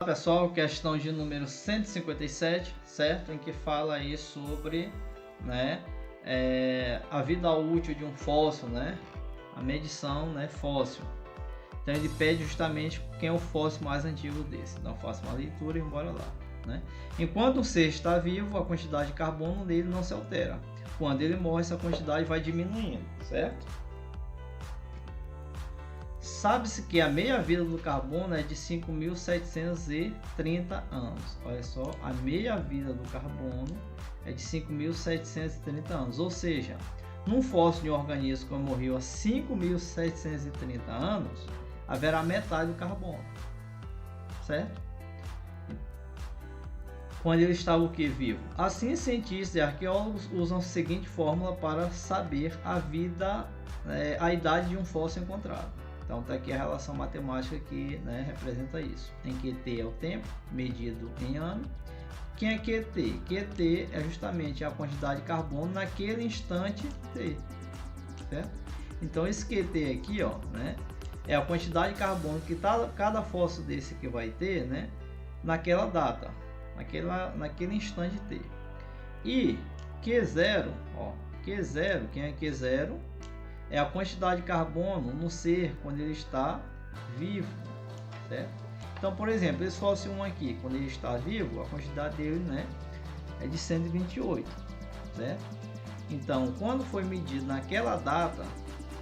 Pessoal, questão de número 157, certo? Em que fala aí sobre, né, a vida útil de um fóssil, né? A medição, né, fóssil. Então ele pede justamente quem é o fóssil mais antigo desse. Então faça uma leitura e embora lá, né? Enquanto um ser está vivo, a quantidade de carbono dele não se altera. Quando ele morre, essa quantidade vai diminuindo, certo? Sabe-se que a meia-vida do carbono é de 5.730 anos. Olha só, a meia-vida do carbono é de 5.730 anos. Ou seja, num fóssil de um organismo que morreu há 5.730 anos, haverá metade do carbono, certo? Quando ele estava o que? Vivo. Assim, cientistas e arqueólogos usam a seguinte fórmula para saber a idade de um fóssil encontrado. Então está aqui a relação matemática que, né, representa isso, em que T é o tempo medido em ano. Quem é QT? QT é justamente a quantidade de carbono naquele instante T, certo? Então esse QT aqui, ó, né, é a quantidade de carbono que cada fóssil desse que vai ter, né, naquela data, naquele instante T. E Q0, ó, Q0, quem é Q0? É a quantidade de carbono no ser quando ele está vivo, certo? Então, por exemplo, esse fóssil 1 aqui, quando ele está vivo, a quantidade dele, né, é de 128, certo? Então, quando foi medido naquela data,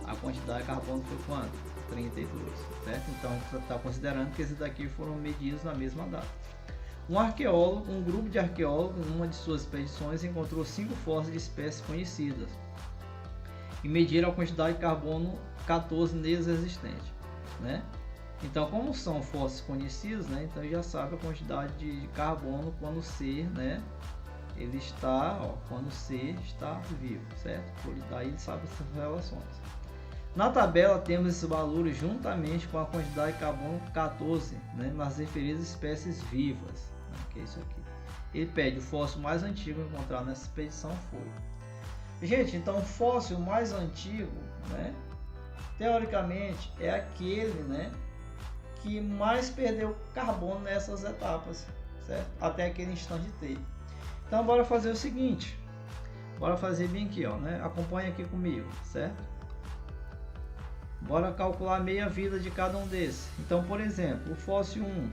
a quantidade de carbono foi quanto? 32, certo? Então, a gente está considerando que esses daqui foram medidos na mesma data. Um grupo de arqueólogos, numa de suas expedições, encontrou 5 fósseis de espécies conhecidas e mediram a quantidade de carbono 14 neles existente, né? Então, como são fósseis conhecidos, né? Então já sabe a quantidade de carbono quando o ser, né, ele está, ó, quando o ser está vivo, certo? Por daí ele sabe essas relações. Na tabela temos esses valores juntamente com a quantidade de carbono 14, né, nas referidas espécies vivas, né, que é isso aqui. Ele pede o fóssil mais antigo encontrado nessa expedição foi. Gente, então o fóssil mais antigo, né, teoricamente é aquele, né, que mais perdeu carbono nessas etapas, certo? Até aquele instante T. Então bora fazer o seguinte, bora fazer bem aqui, ó, né? Acompanha aqui comigo, certo? Bora calcular a meia-vida de cada um desses. Então, por exemplo, o fóssil 1,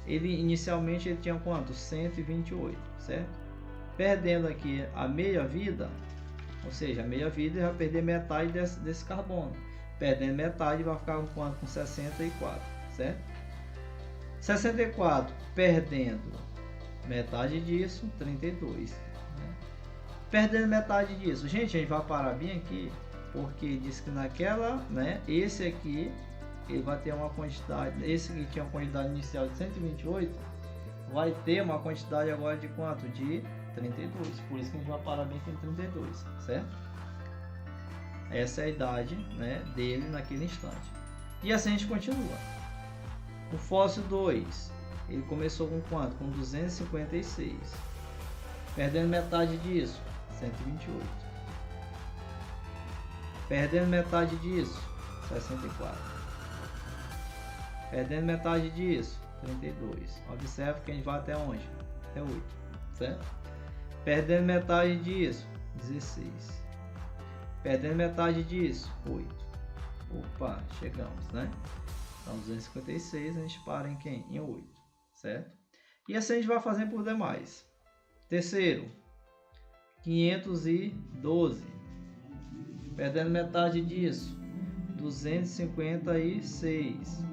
inicialmente ele tinha quanto? 128, certo? Perdendo aqui a meia-vida, ou seja, a meia-vida vai perder metade desse carbono. Perdendo metade vai ficar com quanto? Com 64, certo? 64 perdendo metade disso, 32. Né? Perdendo metade disso, gente, a gente vai parar bem aqui, porque diz que naquela, né, esse aqui, ele vai ter uma quantidade, esse que tinha uma quantidade inicial de 128, vai ter uma quantidade agora de quanto? De 32, por isso que a gente vai parar bem aqui em 32, certo? Essa é a idade, né, dele naquele instante. E assim a gente continua. O fóssil 2, ele começou com quanto? Com 256. Perdendo metade disso, 128. Perdendo metade disso, 64. Perdendo metade disso, 32. Observe que a gente vai até onde? Até 8, certo? Perdendo metade disso, 16. Perdendo metade disso, 8. Opa, chegamos, né? Então 256, a gente para em quem? Em 8, certo? E assim a gente vai fazendo por demais. Terceiro, 512. Perdendo metade disso, 256.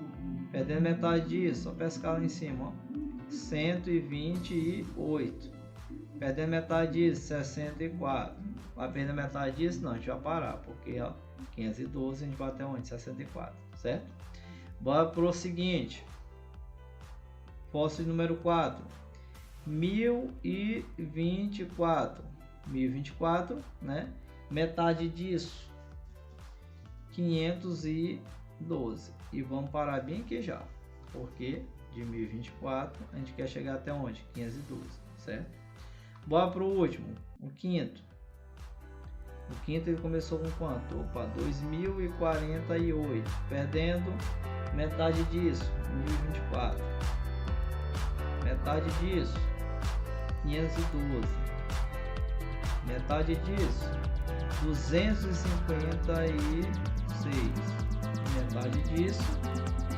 Perdendo metade disso, só pescar lá em cima, ó, 128. Perdendo metade disso, 64. Vai perder metade disso? Não, a gente vai parar, porque ó, 512 a gente vai até onde? 64, certo? Bora pro seguinte. Fóssil número 4. 1024. 1024, né? Metade disso, 512. E vamos parar bem aqui já, porque de 1024 a gente quer chegar até onde? 512, certo? Bora pro último, o quinto. O quinto ele começou com quanto? Opa, 2048. Perdendo metade disso, 1024. metade disso, 512. Metade disso, 256. Metade disso,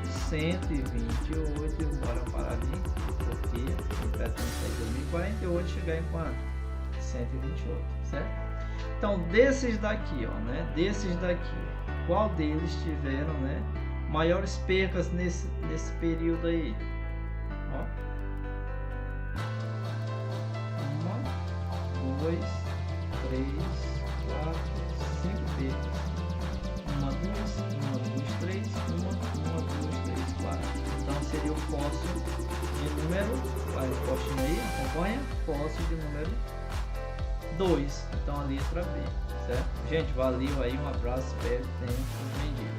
128. Bora parar ali, porque o pretende sair 2048 chegar em quanto? 128, certo? Então, desses daqui, ó, né? Desses daqui, qual deles tiveram, né, maiores percas nesse período aí? Ó. 1, 2, 3, 4, 5 percas. 1, 2, 3, 1, 2, 3, 4. Então seria o fóssil de número, vai o postinho aí, acompanha, fóssil de número 2. Então a letra B, certo? Gente, valeu aí, um abraço, espero que tenham compreendido.